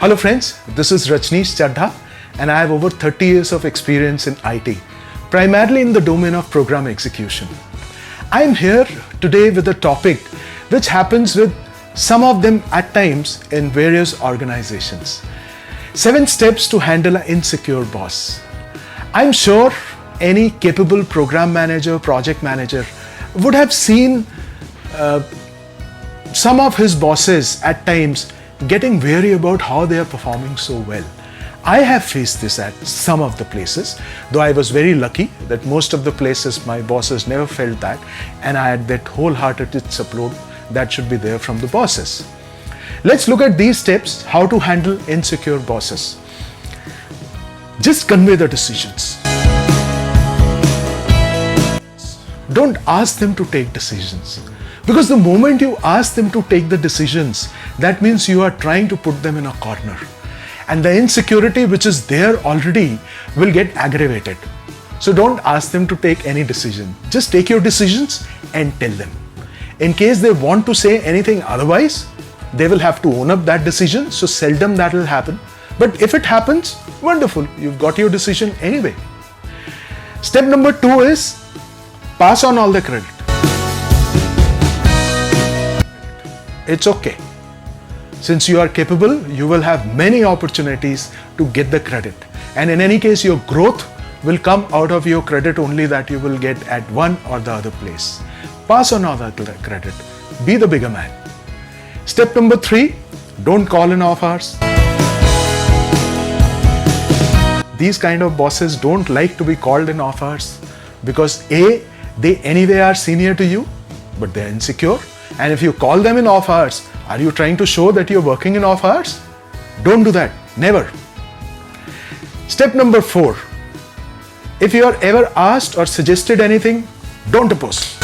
Hello friends, this is Rajneesh Chadha and I have over 30 years of experience in IT, primarily in the domain of program execution. I am here today with a topic which happens with some of them at times in various organizations. 7 steps to handle an insecure boss. I'm sure any capable program manager, project manager would have seen some of his bosses at times getting wary about how they are performing so well. I have faced this at some of the places, though I was very lucky that most of the places my bosses never felt that, and I had that wholehearted support that should be there from the bosses. Let's look at these steps, how to handle insecure bosses. Just convey the decisions. Don't ask them to take decisions. Because the moment you ask them to take the decisions, that means you are trying to put them in a corner. And the insecurity which is there already will get aggravated. So don't ask them to take any decision. Just take your decisions and tell them. In case they want to say anything otherwise, they will have to own up that decision. So seldom that will happen. But if it happens, wonderful. You've got your decision anyway. Step number 2 is pass on all the credit. It's okay. Since you are capable, you will have many opportunities to get the credit. And in any case, your growth will come out of your credit only that you will get at one or the other place. Pass on all the credit. Be the bigger man. Step number 3, don't call in off hours. These kind of bosses don't like to be called in off hours because A, they anyway are senior to you, but they're insecure. And if you call them in off hours, are you trying to show that you're working in off hours? Don't do that. Never. Step number 4. If you are ever asked or suggested anything, don't oppose.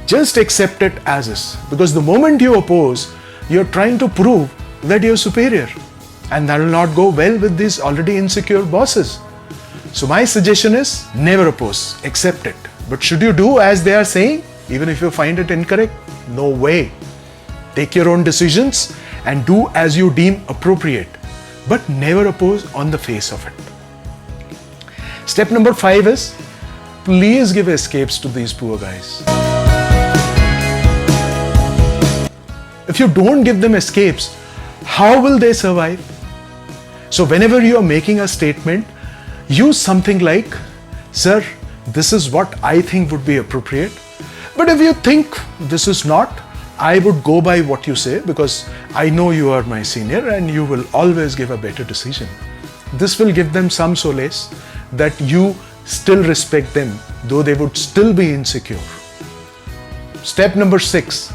Just accept it as is. Because the moment you oppose, you're trying to prove that you're superior. And that will not go well with these already insecure bosses. So my suggestion is never oppose. Accept it. But should you do as they are saying, even if you find it incorrect? No way. Take your own decisions and do as you deem appropriate, but never oppose on the face of it. Step number 5 is, please give escapes to these poor guys. If you don't give them escapes, how will they survive? So whenever you are making a statement, use something like, sir, this is what I think would be appropriate. But if you think this is not, I would go by what you say because I know you are my senior and you will always give a better decision. This will give them some solace that you still respect them, though they would still be insecure. Step number 6,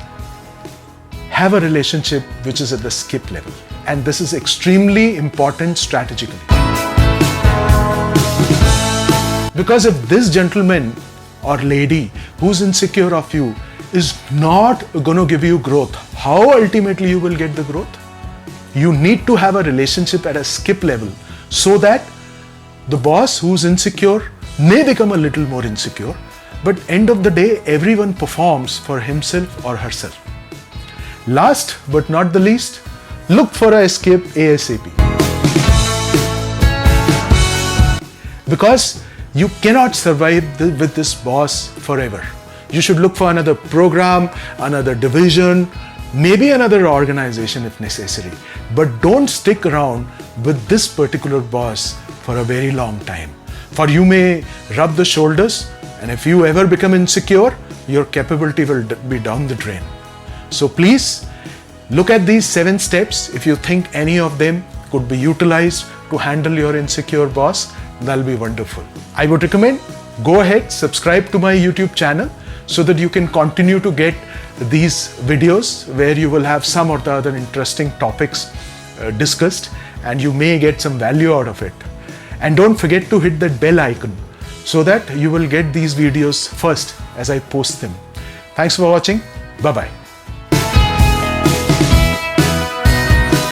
have a relationship which is at the skip level. And this is extremely important strategically. Because if this gentleman or lady who's insecure of you is not going to give you growth, how ultimately you will get the growth? You need to have a relationship at a skip level so that the boss who's insecure may become a little more insecure, but end of the day, everyone performs for himself or herself. Last but not the least, look for an escape ASAP. Because you cannot survive with this boss forever. You should look for another program, another division, maybe another organization if necessary. But don't stick around with this particular boss for a very long time. For you may rub the shoulders, and if you ever become insecure, your capability will be down the drain. So please look at these 7 steps. If you think any of them could be utilized to handle your insecure boss, that'll be wonderful. I would recommend go ahead, subscribe to my YouTube channel so that you can continue to get these videos where you will have some or the other interesting topics discussed and you may get some value out of it. And don't forget to hit that bell icon so that you will get these videos first as I post them. Thanks for watching. Bye-bye.